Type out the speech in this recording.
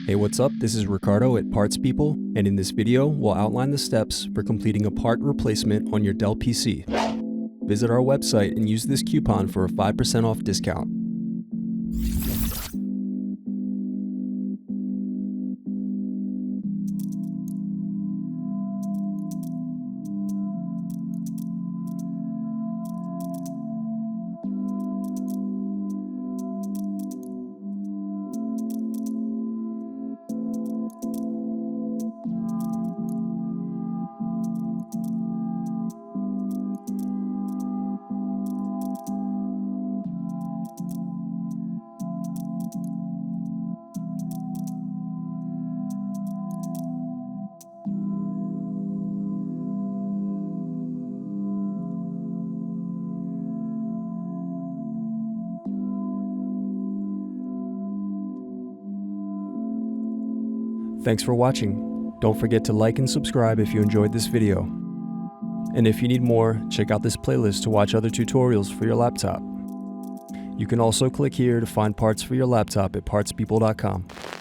Hey, what's up? This is Ricardo at Parts People, and in this video, we'll outline the steps for completing a part replacement on your Dell PC. Visit our website and use this coupon for a 5% off discount. Thanks for watching. Don't forget to like and subscribe if you enjoyed this video. And if you need more, check out this playlist to watch other tutorials for your laptop. You can also click here to find parts for your laptop at partspeople.com.